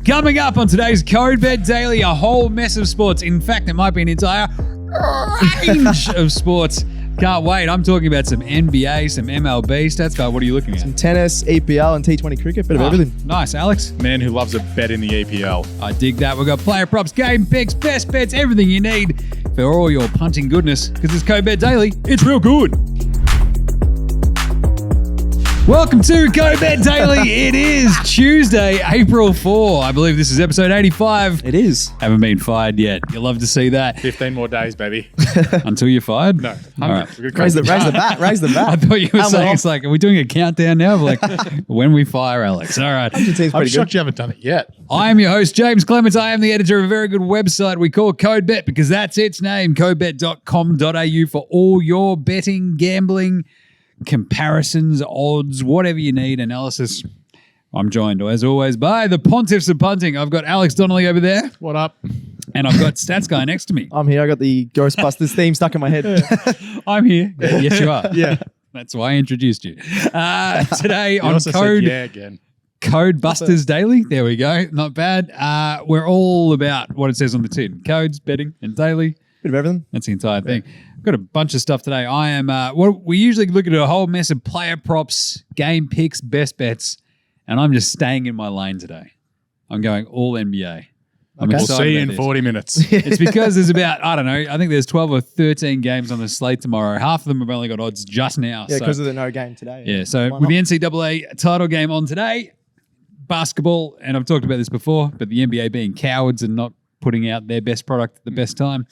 Coming up on today's Code Bet Daily, a whole mess of sports. In fact, it might be an entire range of sports. Can't wait. I'm talking about some NBA, some MLB. Stats guy, what are you looking at? Some tennis, EPL, and T20 cricket. Bit of everything. Nice. Alex? Man who loves a bet in the EPL. I dig that. We've got player props, game picks, best bets, everything you need for all your punting goodness. Because it's Code Bet Daily. It's real good. Welcome to Code Bet Daily. It is Tuesday, April 4. I believe this is episode 85. It is. Haven't been fired yet. You'll love to see that. 15 more days, baby. Until you're fired? No. All right. Raise the bat. Raise the bat. I thought you were saying it's like, are we doing a countdown now? Like, when we fire Alex. All right. I'm shocked you haven't done it yet. I am your host, Jaymz Clements. I am the editor of a very good website we call Code Bet because that's its name, codebet.com.au for all your betting, gambling, comparisons, odds, whatever you need, analysis. I'm joined, as always, by the pontiffs of punting. I've got Alex Donnelly over there. What up? And I've got Stats Guy next to me. I'm here. I got the Ghostbusters theme stuck in my head. I'm here. Yes, you are. Yeah. That's why I introduced you. Today on Code Busters Daily. There we go. Not bad. We're all about what it says on the tin. Codes, betting, and daily. Bit of everything. That's the entire thing. I've got a bunch of stuff today. I am, we usually look at a whole mess of player props, game picks, best bets, and I'm just staying in my lane today. I'm going all NBA. We'll see you in 40 minutes. It's because there's about, I don't know, I think there's 12 or 13 games on the slate tomorrow. Half of them have only got odds just now. Yeah, because of the no game today. Yeah, so with the NCAA title game on today, basketball, and I've talked about this before, but the NBA being cowards and not putting out their best product at the best time.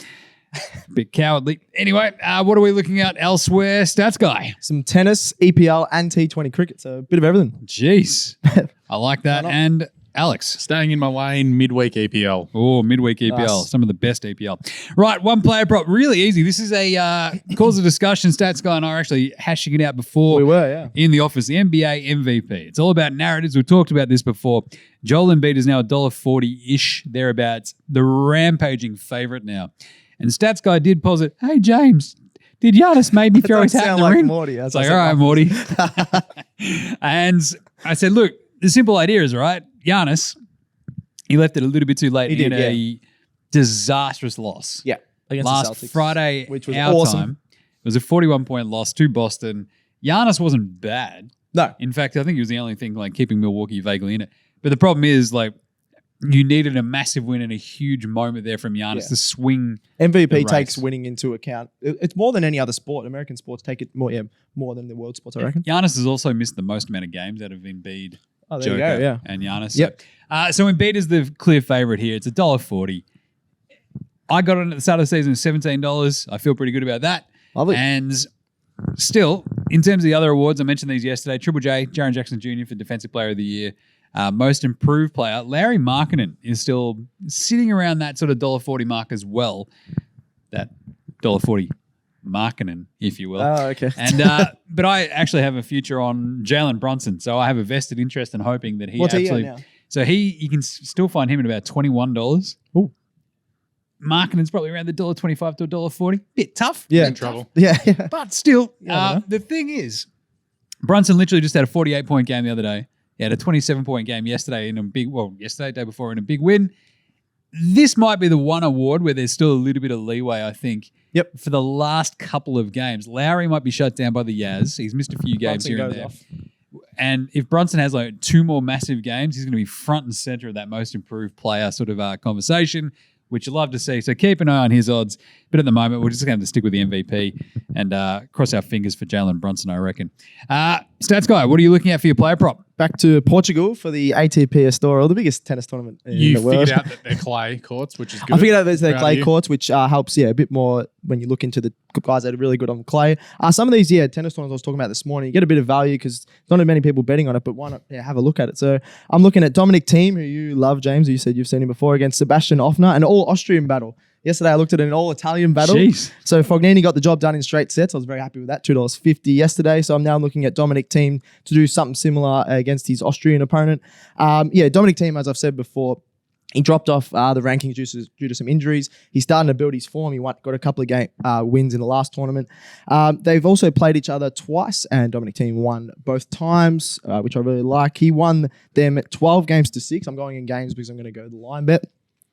Bit cowardly. Anyway, what are we looking at elsewhere? Stats Guy. Some tennis, EPL, and T20 cricket. So a bit of everything. Jeez. I like that. And Alex. Staying in my lane, midweek EPL. Oh, midweek EPL. Nice. Some of the best EPL. Right, one player prop. Really easy. This is a cause of discussion. Stats Guy and I are actually hashing it out before. We were, yeah. In the office. The NBA MVP. It's all about narratives. We've talked about this before. Joel Embiid is now $1.40-ish, thereabouts. The rampaging favorite now. And Stats Guy did posit, hey, James, did Giannis maybe throw his hat in the ring? Morty. It's like, all right, Morty. And I said, look, the simple idea is, right, Giannis, he left it a little bit too late in a disastrous loss. Yeah. Against last the Celtics, Friday, which was our awesome. time. It was a 41-point loss to Boston. Giannis wasn't bad. No. In fact, I think he was the only thing like keeping Milwaukee vaguely in it. But the problem is, like, you needed a massive win and a huge moment there from Giannis to swing. MVP takes winning into account. It's more than any other sport. American sports take it more than the world sports, I reckon. Giannis has also missed the most amount of games out of Embiid, Joker, and Giannis. Yep. So Embiid is the clear favorite here. It's $1.40. I got it at the start of the season at $17. I feel pretty good about that. Lovely. And still, in terms of the other awards, I mentioned these yesterday. Triple J, Jaren Jackson Jr. for Defensive Player of the Year. Most improved player, Larry Markkinen, is still sitting around that sort of $1.40 mark as well. That $1.40 Markkinen, if you will. Oh, okay. And but I actually have a future on Jalen Brunson, so I have a vested interest in hoping that he What's actually. he at now? So you can still find him at about $21. Ooh. Markkinen's probably around the $1.25 to $1.40. Bit tough. Yeah. In trouble. Yeah. But still, Yeah, the thing is, Brunson literally just had a 48-point game the other day. He had a 27-point game yesterday day before in a big win. This might be the one award where there's still a little bit of leeway, I think. Yep. For the last couple of games. Lowry might be shut down by the Yaz. He's missed a few games Brunson here and goes there. off. And if Brunson has like two more massive games, he's going to be front and center of that most improved player sort of conversation, which you love to see. So keep an eye on his odds. But at the moment, we're just going to have to stick with the MVP and cross our fingers for Jalen Brunson, I reckon. Stats Guy, what are you looking at for your player prop? Back to Portugal for the ATP Estoril, the biggest tennis tournament in the world. You figured out that they're clay courts, which is good. I figured out there's their clay courts, which helps, a bit more when you look into the guys that are really good on clay. Some of these, tennis tournaments I was talking about this morning, you get a bit of value because not many people betting on it, but why not have a look at it? So I'm looking at Dominic Thiem, who you love, James, who you said you've seen him before, against Sebastian Offner, an all-Austrian battle. Yesterday, I looked at an all-Italian battle. Jeez. So Fognini got the job done in straight sets. I was very happy with that, $2.50 yesterday. So I'm now looking at Dominic Thiem to do something similar against his Austrian opponent. Dominic Thiem, as I've said before, He dropped off the rankings due to some injuries. He's starting to build his form. He got a couple of wins in the last tournament. They've also played each other twice, and Dominic Thiem won both times, which I really like. He won them 12 games to 6. I'm going in games because I'm going to go the line bet.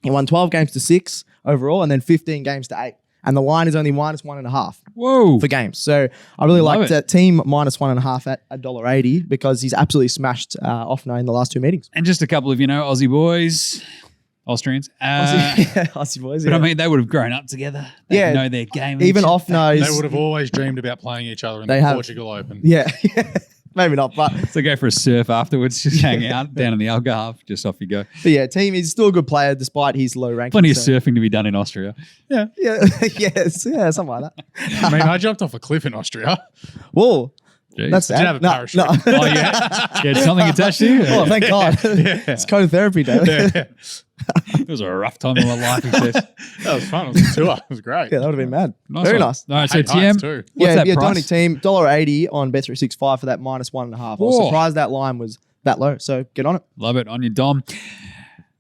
He won 12 games to 6 overall, and then 15 games to 8. And the line is only -1.5 Whoa. for games. So I really Love like that Thiem -1.5 at $1.80 because he's absolutely smashed off-now in the last 2 meetings. And just a couple of, Aussie boys, Austrians. Aussie boys, But yeah. I mean, they would have grown up together. They Yeah. know their game. Even off-nose. They would have always dreamed about playing each other in They the have. Portugal Open. Yeah. Maybe not, but So go for a surf afterwards, just hang out down in the Algarve, just off you go. yeah, Thiem is still a good player despite his low ranking. Plenty of surfing to be done in Austria. Yeah, yes, yeah, something like that. I mean, I jumped off a cliff in Austria. Whoa, Jeez. that's Did you have a parachute? No. Oh, yeah? You had something attached to you? Oh, thank God. It's co-therapy, David. Yeah. It was a rough time in my life, he says. That was fun. It was a tour. It was great. Yeah, that would have been mad. Nice Very one. nice. All right, so Hey, TM, heights too. what's that yeah, price? Dominic Thiem, $1.80 on Bet365 for that -1.5. I was Whoa. surprised that line was that low, so get on it. Love it, on your dom.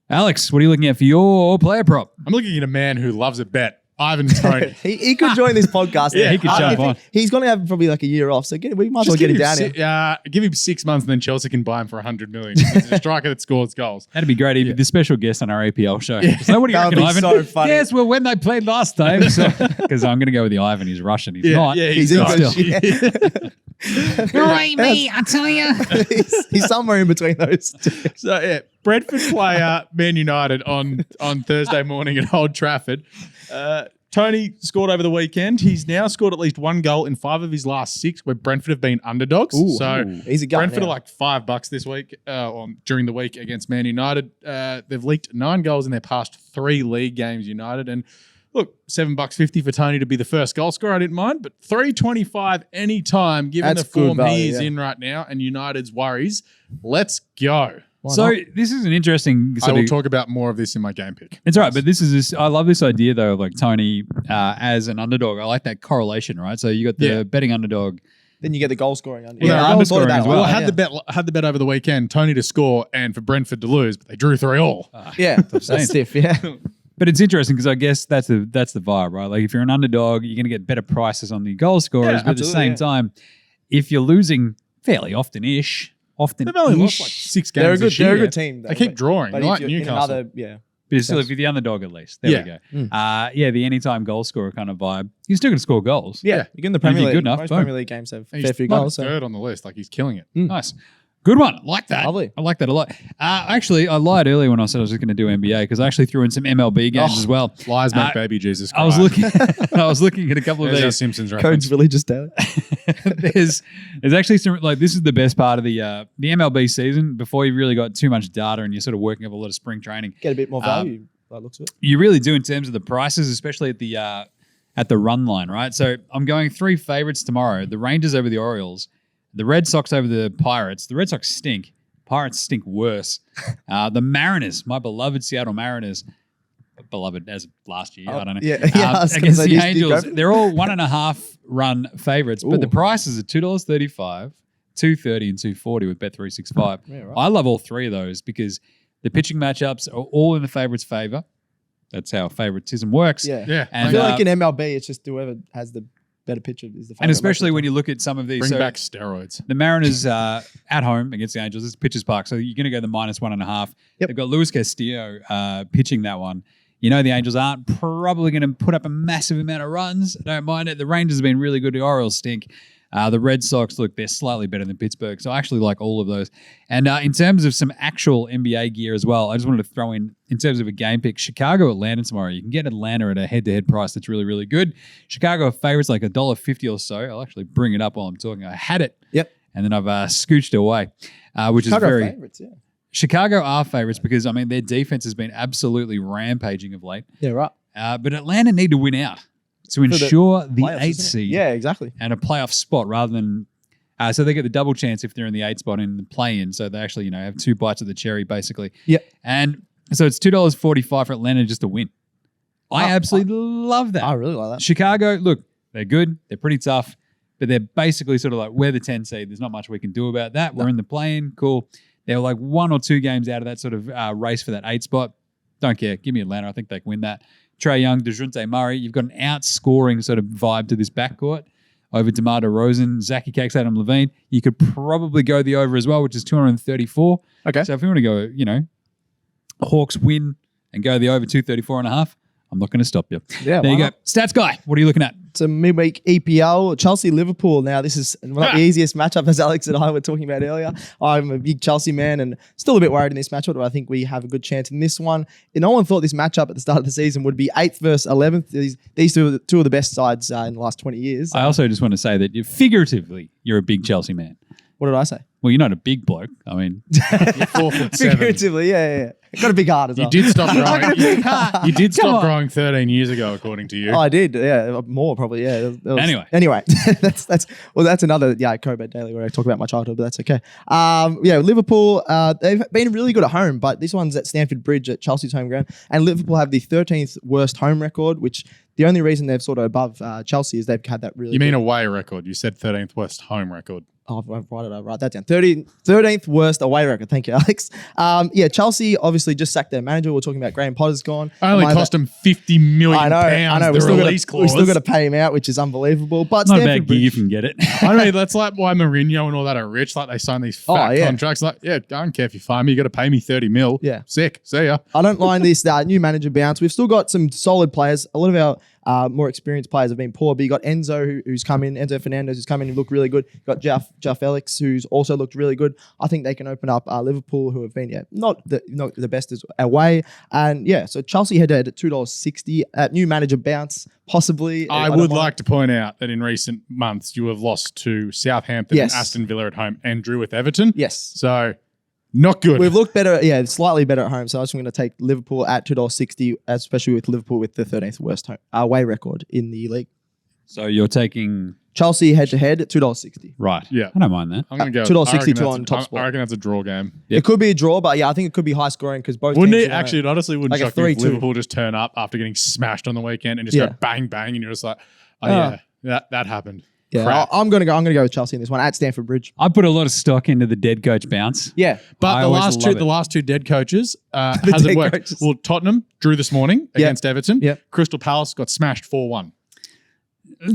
Alex, what are you looking at for your player prop? I'm looking at a man who loves a bet. Ivan Toney. he could join this podcast. Yeah, he could jump on. He's going to have probably like a year off, so we might as well get him down here. Give him 6 months, and then Chelsea can buy him for $100 million. He's a striker that scores goals. That'd be great. He'd be the special guest on our APL show. Yeah. So what do you That would reckon, be Ivan? so funny. Yes, well, when they played last time. Because I'm going to go with the Ivan. He's Russian. He's not. He's not. English. still. Yeah. Right, me, I tell you. he's somewhere in between those two. So yeah, Brentford play Man United on Thursday morning at Old Trafford. Tony scored over the weekend. He's now scored at least 1 goal in 5 of his last 6, where Brentford have been underdogs. So He's a gut Brentford now. are like $5 this week during the week against Man United. They've leaked 9 goals in their past 3 league games. United, and look, $7.50 for Tony to be the first goal scorer. I didn't mind, but $3.25 anytime given That's the form good value, he is yeah. in right now and United's worries. Let's go. Why So not? this is an interesting I sort will of... talk about more of this in my game pick. It's all right, but I love this idea though of like Tony as an underdog. I like that correlation, right? So you got the betting underdog. Then you get the goal scoring under. Yeah, I goal hadn't thought of scoring that as one. well. I Oh, had the bet over the weekend, Tony to score and for Brentford to lose, but they drew 3-3. Yeah, saying. that's stiff. Yeah, But it's interesting because I guess that's the vibe, right? Like if you're an underdog, you're going to get better prices on the goal scorers, but at the absolutely, same time, if you're losing fairly often-ish, They've only lost like 6 games they're a good. this year. They're a good team. Though, They keep but- drawing, But like if you're in Newcastle. another, yeah, but it's still if you're the underdog at least. There we go. The anytime goal scorer kind of vibe. You're still going to score goals. yeah, you're in the If Premier you're League. good enough, Most boom. Premier League games have a He's fair few like goals. So. third on the list. Like he's killing it. Nice. Good one. Like that. Lovely. I like that a lot. Actually, I lied earlier when I said I was just going to do NBA because I actually threw in some MLB games as well. Lies make baby Jesus I was Christ. looking. I was looking at a couple of There's our these. Simpsons Codes reference. religious daily. there's actually some like this is the best part of the MLB season before you really got too much data and you're sort of working up a lot of spring training. Get a bit more value. By the looks of it. You really do in terms of the prices, especially at the run line, right? So I'm going 3 favorites tomorrow: the Rangers over the Orioles, the Red Sox over the Pirates. The Red Sox stink. Pirates stink worse. The Mariners, my beloved Seattle Mariners, beloved as of last year. I don't know. Yeah, I was gonna against say, the do you go Angels, for it? they're all 1.5 run favorites, but the prices are $2.35, $2.30, and $2.40 with Bet365. Yeah, right. I love all 3 of those because the pitching matchups are all in the favorites' favor. That's how favoritism works. Yeah. Yeah. And, I feel like in MLB, it's just whoever has the better pitcher is the favorite. And especially when you look at some of these. Bring so back steroids. the Mariners at home against the Angels. It's pitcher's park, so you're going to go the -1.5. Yep. They've got Luis Castillo pitching that one. You know the Angels aren't probably going to put up a massive amount of runs. I don't mind it. The Rangers have been really good. The Orioles stink. The Red Sox, look, they're slightly better than Pittsburgh. So I actually like all of those. And in terms of some actual NBA gear as well, I just wanted to throw in terms of a game pick, Chicago, Atlanta tomorrow. You can get Atlanta at a head-to-head price that's really, really good. Chicago favorites like $1.50 or so. I'll actually bring it up while I'm talking. I had it. Yep. And then I've scooched it away, which Chicago is very... favorites, yeah. Chicago are favorites because, I mean, their defense has been absolutely rampaging of late. Yeah, right. But Atlanta need to win out to ensure the Playoffs, 8th isn't it? seed Yeah, exactly. and a playoff spot rather than so they get the double chance if they're in the 8th spot in the play-in. So they actually, have 2 bites of the cherry basically. Yep. And so it's $2.45 for Atlanta just to win. I absolutely love that. I really like that. Chicago, look, they're good. They're pretty tough, but they're basically sort of like, we're the 10 seed. There's not much we can do about that. We're in the play-in. Cool. They're like 1 or 2 games out of that sort of race for that 8th spot. Don't care. Give me Atlanta. I think they can win that. Trae Young, DeJounte Murray. You've got an outscoring sort of vibe to this backcourt over DeMar DeRozan, Zachy Cakes, Adam Levine. You could probably go the over as well, which is 234. Okay. So if you want to go, Hawks win and go the over 234.5, I'm not going to stop you. Yeah, there you why go. Stats guy, what are you looking at? It's a midweek EPL, Chelsea-Liverpool. Now, this is not the easiest matchup, as Alex and I were talking about earlier. I'm a big Chelsea man and still a bit worried in this matchup, but I think we have a good chance in this one. And no one thought this matchup at the start of the season would be 8th versus 11th. These two are the best sides in the last 20 years. I also just want to say that you're a big Chelsea man. What did I say? Well, you're not a big bloke. I mean, You're 4'7". Figuratively, yeah. Got a big heart as well. You did stop growing. You did stop growing 13 years ago, according to you. Oh, I did. Yeah, more probably. Yeah. Anyway, that's another co-bet daily where I talk about my childhood, but that's okay. Liverpool. They've been really good at home, but this one's at Stamford Bridge at Chelsea's home ground, and Liverpool have the 13th worst home record, which the only reason they've sort of above Chelsea is they've had that really. You mean away record? You said 13th worst home record. Oh, why did I write that down? 13th worst away record. Thank you, Alex. Chelsea obviously just sacked their manager. We're talking about Graham Potter's gone. Only cost him £50 million. I know. We still got to pay him out, which is unbelievable. But not a bad gig if you can get it. I mean, that's like why Mourinho and all that are rich. Like they sign these fat contracts. Like, I don't care if you fire me. You got to pay me $30 million. Yeah, sick. See ya. I don't mind this new manager bounce. We've still got some solid players. A lot of our more experienced players have been poor, but you got Enzo who's come in, Enzo Fernandez who's come in and looked really good. You got Jeff Felix who's also looked really good. I think they can open up Liverpool, who have been not the best away. And so Chelsea head to head at $2.60 at new manager bounce, possibly. I would like to point out that in recent months you have lost to Southampton and Aston Villa at home and drew with Everton. Yes. So not good. We've looked better, slightly better at home. So I just going to take Liverpool at $2.60, especially with Liverpool with the 13th worst away record in the league. So you're taking Chelsea head to head at $2.60. Right. Yeah. I don't mind that. I'm going to go $2.62 on top spot. I reckon that's a draw game. Yep. It could be a draw, but I think it could be high scoring because both wouldn't teams it actually? It honestly wouldn't like shock me if 3-2. Liverpool just turn up after getting smashed on the weekend and just go bang bang, and you're just like, that happened. Yeah, I'm gonna go with Chelsea in this one at Stamford Bridge. I put a lot of stock into the dead coach bounce. Yeah, but the last two dead coaches hasn't worked. Coaches. Well, Tottenham drew this morning against Everton. Yeah, Crystal Palace got smashed 4-1.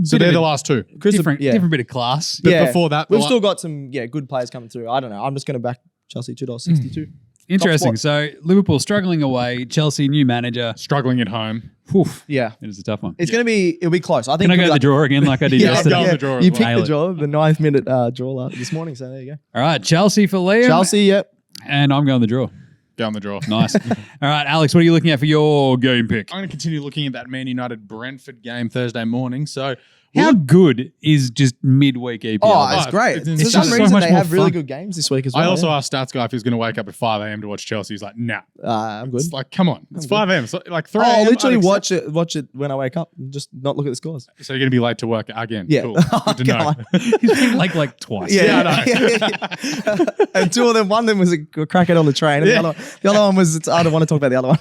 So they're the last two. Different bit of class. But before that, we've still got some good players coming through. I don't know. I'm just gonna back Chelsea $2.62. Interesting. So Liverpool struggling away, Chelsea new manager struggling at home. Oof. Yeah, it is a tough one. It'll be close. I think. Can I go the draw again, like I did yesterday? Go the draw. You picked the draw, the 9th minute draw this morning. So there you go. All right, Chelsea for Liam. Chelsea, yep. And I'm going the draw. Down the draw. Nice. All right, Alex, what are you looking at for your game pick? I'm going to continue looking at that Man United Brentford game Thursday morning. So. How good is just midweek EPL? Oh, it's great. For some reason, they have really good games this week as well. I also asked Stats Guy if he was going to wake up at 5 a.m. to watch Chelsea. He's like, nah. I'm good. It's like, come on. It's 5 a.m. So like 3 a.m. I'll literally watch it when I wake up and just not look at the scores. So you're going to be late to work again? Yeah. Cool. Good to know. He's been like twice. Yeah, I know. And two of them, one of them was a crackhead on the train. And the other one was, I don't want to talk about the other one.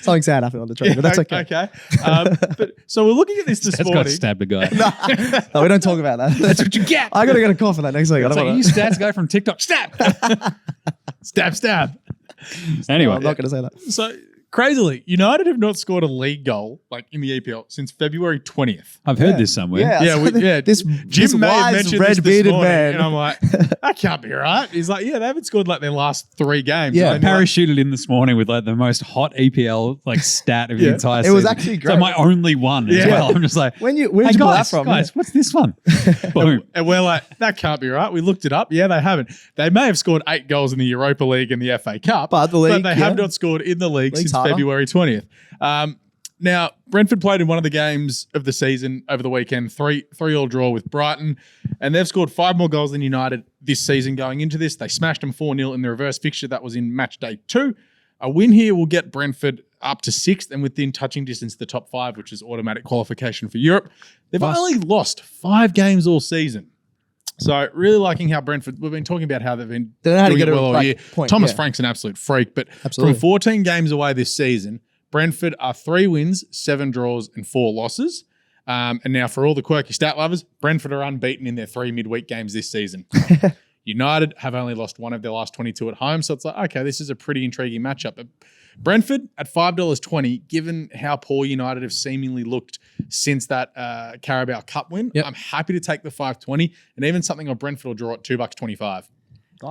Something sad happened on the train, but that's okay. Okay. So we're looking at this morning. Got stabbed a guy. No, we don't talk about that. That's what you get. I got to get a call for that next week. It's like you stats guy from TikTok. Stab. Stab. Anyway. No, I'm not going to say that. So, crazily, United have not scored a league goal in the EPL since February 20th. I've heard this somewhere. This Jim may have mentioned red bearded man, and I'm like, that can't be right. He's like, they haven't scored their last 3 games. Yeah, I parachuted in this morning with the most hot EPL stat of the entire season. It was actually great. So my only one as well. I'm just like, where'd you pull that from? Guys, what's this one? And we're like, that can't be right. We looked it up. Yeah, they haven't. They may have scored 8 goals in the Europa League and the FA Cup, but they have not scored in the league since February 20th. Now, Brentford played in one of the games of the season over the weekend, 3-3 draw with Brighton, and they've scored 5 more goals than United this season going into this. They smashed them 4-0 in the reverse fixture. That was in match day 2. A win here will get Brentford up to 6th and within touching distance of the top 5, which is automatic qualification for Europe. They've only lost 5 games all season. So really liking how Brentford, we've been talking about how they've been doing it well all year. Thomas Frank's an absolute freak, but from 14 games away this season, Brentford are 3 wins, 7 draws, and 4 losses. And now for all the quirky stat lovers, Brentford are unbeaten in their 3 midweek games this season. United have only lost one of their last 22 at home. So it's like, okay, this is a pretty intriguing matchup. But Brentford at $5.20, given how poor United have seemingly looked since that Carabao Cup win, I'm happy to take the 5.20 and even something on Brentford will draw at $2.25.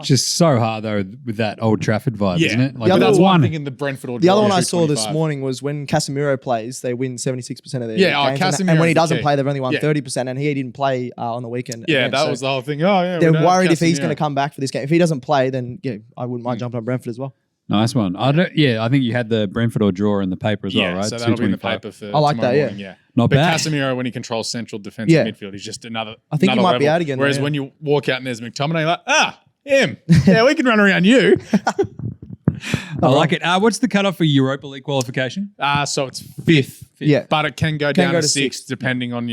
Just so hard though with that Old Trafford vibe, isn't it? Like that's one thing in the Brentford will draw. The other one I 2.25. saw this morning was when Casemiro plays, they win 76% of their games. Casemiro And when he is the doesn't key. play, they've only won 30%, and he didn't play on the weekend. Yeah, again. that So was the whole thing. Oh, yeah. they're we don't worried have if he's Casemiro. going to come back for this game. If he doesn't play, then I wouldn't mind jumping on Brentford as well. Nice one. I think you had the Brentford or draw in the paper as well, right? So that'll be in the 225. paper for I like tomorrow that, morning, Not but bad. Casemiro, when he controls central defensive midfield, he's just another I think he another might be level. out again, Whereas though, when you walk out and there's McTominay, you're like, him. Yeah, we can run around you. I like it. What's the cutoff for Europa League qualification? So it's fifth. Yeah. But it can go down go to to sixth depending on,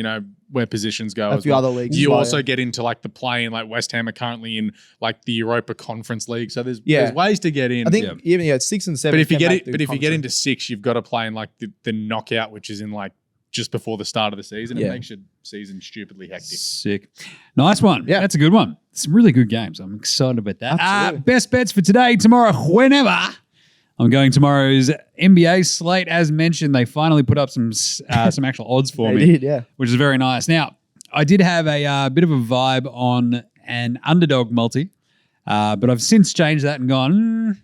where positions go. A as few well. other leagues You as well, also get into like the play in like West Ham are currently in like the Europa Conference League. So there's ways to get in. I think even 6 and 7. But if you can get make it, the but if you get conference. into 6, you've got to play in like the knockout, which is in like just before the start of the season. It makes your season stupidly hectic. Sick. Nice one. Yeah. That's a good one. Some really good games. I'm excited about that. Absolutely. Best bets for today, tomorrow, whenever. I'm going tomorrow's NBA slate. As mentioned, they finally put up some actual odds for They me. did, yeah. Which is very nice. Now, I did have a bit of a vibe on an underdog multi, but I've since changed that and gone,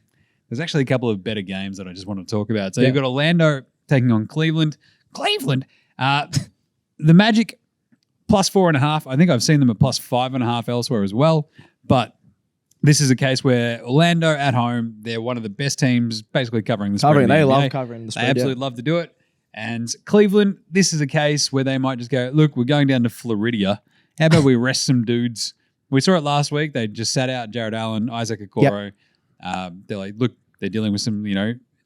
there's actually a couple of better games that I just want to talk about. So you've got Orlando taking on Cleveland. The Magic plus 4.5. I think I've seen them at plus 5.5 elsewhere as well. But this is a case where Orlando at home, they're one of the best teams basically covering the spread. in the They NBA. love covering the spread. They absolutely love to do it. And Cleveland, this is a case where they might just go, look, we're going down to Florida. How about we rest some dudes? We saw it last week. They just sat out Jared Allen, Isaac Okoro. They're like, look, they're dealing with some,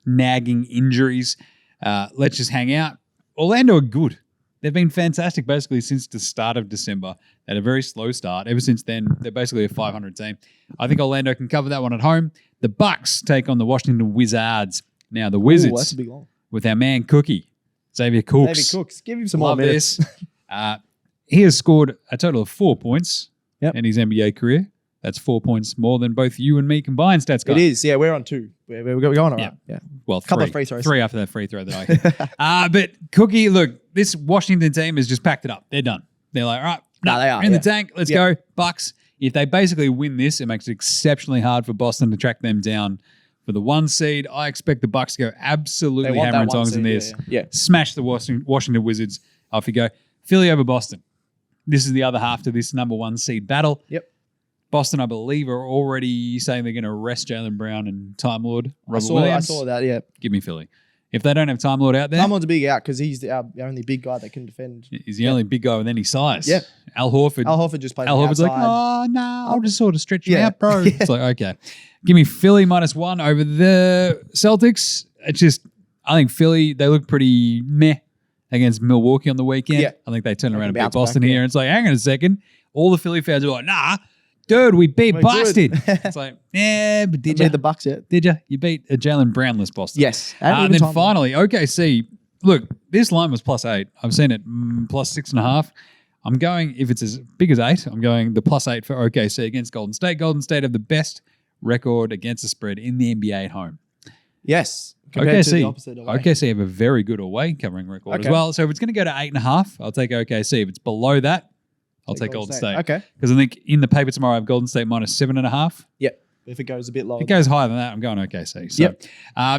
nagging injuries. Let's just hang out. Orlando are good. They've been fantastic basically since the start of December. They had a very slow start. Ever since then, they're basically a 500 team. I think Orlando can cover that one at home. The Bucks take on the Washington Wizards. Now, the Wizards, that's a big one. with our man Cookie, Xavier Cooks. Give him some Love more minutes. this. He has scored a total of 4 points in his NBA career. That's 4 points more than both you and me combined, stats guy. It is. Yeah, we're on 2. We're going all right. Yeah. Well, Couple three. of free throws. 3 after that free throw that I hit. But Cookie, look, this Washington team has just packed it up. They're done. They're like, all right, they are, we're in the tank. Let's go. Bucks. If they basically win this, it makes it exceptionally hard for Boston to track them down for the 1 seed. I expect the Bucks to go absolutely want hammer that and 1 tongs in seed, this. yeah. Smash the Washington Wizards. Off you go. Philly over Boston. This is the other half to this number 1 seed battle. Yep. Boston, I believe, are already saying they're going to arrest Jaylen Brown and Time Lord Robert I Williams. saw that, yeah. Give me Philly. If they don't have Time Lord out there, Someone's a big out because he's our only big guy that can defend. he's the only big guy with any size. Yeah. Al Horford. Al Horford just plays Al Horford's like, outside. oh, no, I'll just sort of stretch him Yeah. out, bro. Yeah. It's like, okay. Give me Philly -1 over the Celtics. It's just, I think Philly, they look pretty meh against Milwaukee on the weekend. Yeah. I think they turn around and beat bounce Boston back, here. yeah. It's like, hang on a second. All the Philly fans are like, nah, dude, we beat We're Boston. good. It's like, yeah, but did Beat you? the Bucks yet? Did you? You beat a Jalen Brownless Boston. Yes. And then finally, OKC. Look, this line was +8. I've seen it +6.5. I'm going, if it's as big as 8, I'm going the +8 for OKC against Golden State. Golden State have the best record against the spread in the NBA at home. Yes. Compared to the OKC, opposite away. OKC have a very good away covering record as Okay. well. So if it's going to go to 8.5, I'll take OKC. If it's below that, I'll take Golden State. Okay. Because I think in the paper tomorrow I have Golden State -7.5. Yeah. If it goes a bit lower. If it goes higher than that, I'm going OKC. So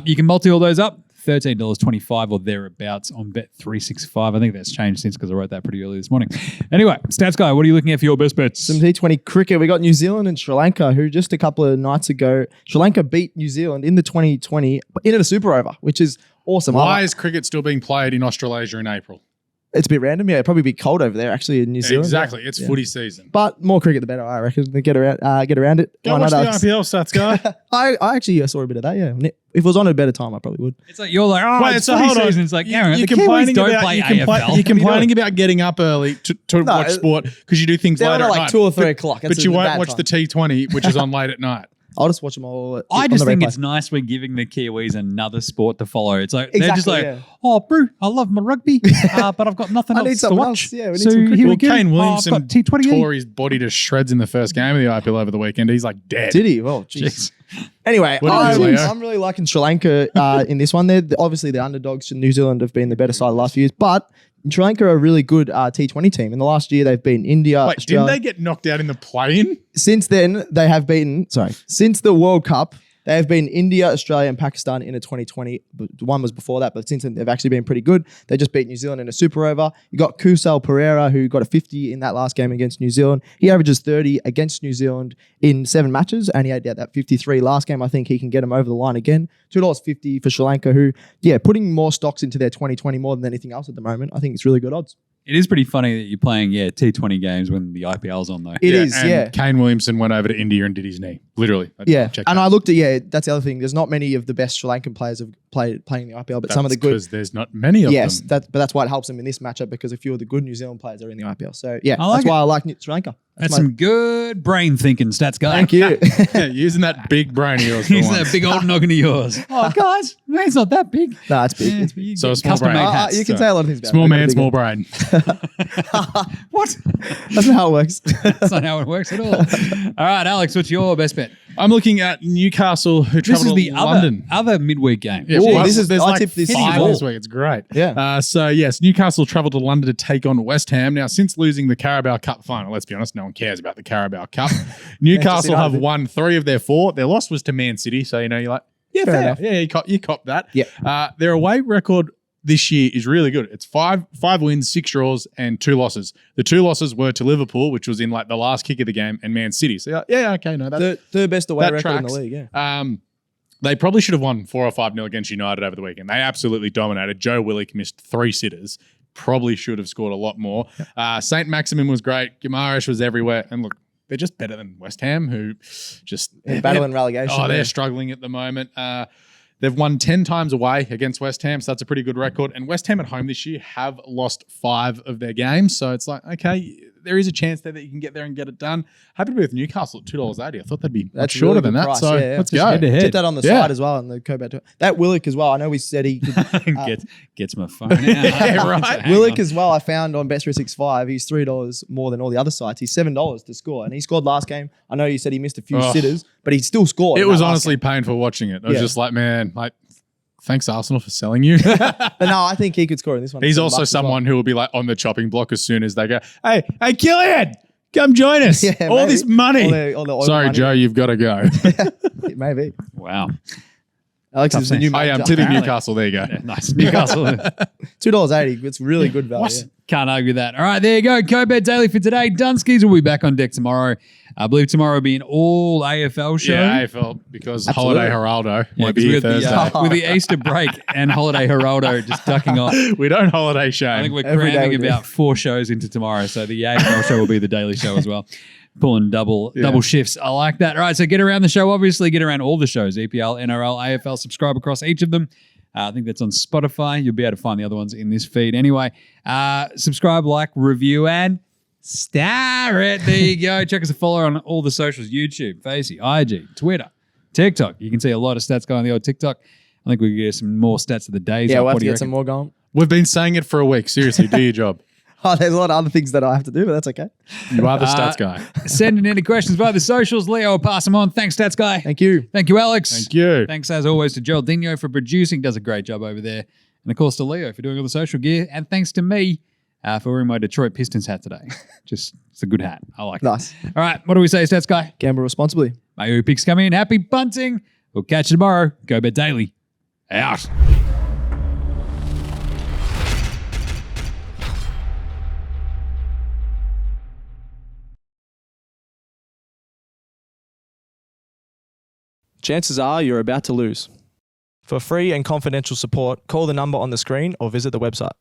you can multi all those up. $13.25 or thereabouts on Bet365. I think that's changed since because I wrote that pretty early this morning. Anyway, Stats Guy, what are you looking at for your best bets? Some T20 cricket. We got New Zealand and Sri Lanka, who just a couple of nights ago, Sri Lanka beat New Zealand in the 2020 into the Super Over, which is awesome. Why is cricket still being played in Australasia in April? It's a bit random. Yeah, it'd probably be cold over there actually in New Zealand. Exactly. It's footy season. But more cricket the better, I reckon. They get around it. Go Why watch not, the Alex? IPL stats, guy. I actually saw a bit of that, yeah. If it was on at a better time, I probably would. It's like you're like, oh, Wait, it's so footy hold on. season. It's like, yeah, the Kiwis complaining don't about- play you're AFL. You're complaining about getting up early to watch sport because you do things They're later on at at like night. 2 or 3 o'clock. But you won't watch the T20, which is on late at night. I'll just watch them all. I on just the think replay. it's nice we're giving the Kiwis another sport to follow. It's like they're Exactly, just like, yeah. oh, bro, I love my rugby, but I've got nothing I need else to something watch. else. Yeah, we need so some cricket. here we Well, go. Kane I've Williamson got T20. tore his body to shreds in the first game of the IPL over the weekend. He's like dead. Did he? Well, jeez. Anyway, What do you do, Leo? I'm really liking Sri Lanka in this one. They're obviously the underdogs. New Zealand have been the better side the last few years, but Sri Lanka are a really good T20 team. In the last year, they've beaten India, Wait, Australia. didn't they get knocked out in the play-in? Since then, they have beaten, since the World Cup, they have beaten India, Australia, and Pakistan in a 2020. One was before that, but since then, they've actually been pretty good. They just beat New Zealand in a super over. You got Kusal Pereira, who got a 50 in that last game against New Zealand. He averages 30 against New Zealand in 7 matches, and he had that 53 last game. I think he can get him over the line again. $2.50 for Sri Lanka, who, putting more stocks into their 2020 more than anything else at the moment. I think it's really good odds. It is pretty funny that you're playing, T20 games when the IPL's on, though. It is, and Kane Williamson went over to India and did his knee. Literally. And I looked at, that's the other thing. There's not many of the best Sri Lankan players have playing the IPL, but some of the good. Because there's not many of them. But that's why it helps them in this matchup because a few of the good New Zealand players are in the IPL. So, like that's why I like Sri Lanka. That's some good brain thinking, stats guy. Thank you. Yeah, using that big brain of yours for Using once. that big old noggin of yours. Oh, guys, man, it's not that big. No, it's big. It's big. So a small brain. Custom-made hats. You can say a lot of things about Small it. man, Big small one. brain. What? That's not how it works. That's not how it works at all. All right, Alex, what's your best bet? I'm looking at Newcastle, who This travel is to the London. other midweek game. Yeah, Ooh, well, this is- there's I like tipped this 5 all. this week. It's great. Yeah. So yes, Newcastle travelled to London to take on West Ham. Now, since losing the Carabao Cup final, let's be honest, no one cares about the Carabao Cup. Newcastle United have did. won 3 of their 4. Their loss was to Man City, so you're like, yeah, Fair fair. enough. Yeah, you cop that. Yeah. Their away record this year is really good. It's 5 wins, 6 draws, and 2 losses. The 2 losses were to Liverpool, which was in like the last kick of the game, and Man City. So okay, no, that Third best away that record in tracks. the league. Yeah. They probably should have won 4 or 5-0 against United over the weekend. They absolutely dominated. Joe Willock missed 3 sitters. Probably should have scored a lot more. St. Maximin was great. Guimaraes was everywhere. And look, they're just better than West Ham, who just Battling relegation. Oh, they're yeah. struggling at the moment. They've won 10 times away against West Ham, so that's a pretty good record. And West Ham at home this year have lost 5 of their games. So it's like, okay, there is a chance there that you can get there and get it done. Happy to be with Newcastle at $2.80. I thought that'd be much That's shorter really than good that. price. So Yeah. let's Just go. head to head. Tip that on the Yeah. side as well and the co-bet. That Willock as well. I know we said he could. Gets my phone out. Yeah, right. Hang Willock on. as well, I found on Bet365, he's $3 more than all the other sites. He's $7 to score. And he scored last game. I know you said he missed a few Oh. sitters, but he still scored. It in was that last honestly game. painful watching it. I was Yeah. just like, man, thanks Arsenal for selling you. But no, I think he could score in this one. He's $7 also as well. someone who will be like on the chopping block as soon as they go, hey, Killian, come join us. Yeah, All maybe. this money. All the oil Sorry, money. Joe, you've got to go. Maybe. Wow. Alex is the new I am manager. tipping Apparently. Newcastle. There you go. Nice. Newcastle. $2.80. It's really good value. What? Can't argue that. All right, there you go. Co-Bet Daily for today. Dunskies will be back on deck tomorrow. I believe tomorrow will be an all AFL show. Yeah, AFL, because Absolutely. Holiday Geraldo Yeah, won't 'cause be here with the, Thursday. with the Easter break and Holiday Geraldo just ducking off. We don't holiday show. I think we're Every day cramming we do. about 4 shows into tomorrow. So the AFL show will be the daily show as well. Pulling double shifts. I like that. All right, so get around the show. Obviously, get around all the shows. EPL, NRL, AFL. Subscribe across each of them. I think that's on Spotify. You'll be able to find the other ones in this feed. Anyway, subscribe, like, review, and star it. There you go. Check us a follow on all the socials. YouTube, Facey, IG, Twitter, TikTok. You can see a lot of stats going on the old TikTok. I think we can get some more stats of the days. Yeah, up. we'll have What to do you get some reckon? more going. We've been saying it for a week. Seriously, do your job. Oh, there's a lot of other things that I have to do, but that's okay. You are the stats guy. Send in any questions via the socials. Leo will pass them on. Thanks, Stats Guy. Thank you. Thank you, Alex. Thank you. Thanks, as always, to Joel Dino for producing. Does a great job over there. And, of course, to Leo for doing all the social gear. And thanks to me for wearing my Detroit Pistons hat today. It's a good hat. I like Nice. it. All right, what do we say, Stats Guy? Gamble responsibly. May your picks come in. Happy bunting. We'll catch you tomorrow. Go Bet Daily. Out. Chances are you're about to lose. For free and confidential support, call the number on the screen or visit the website.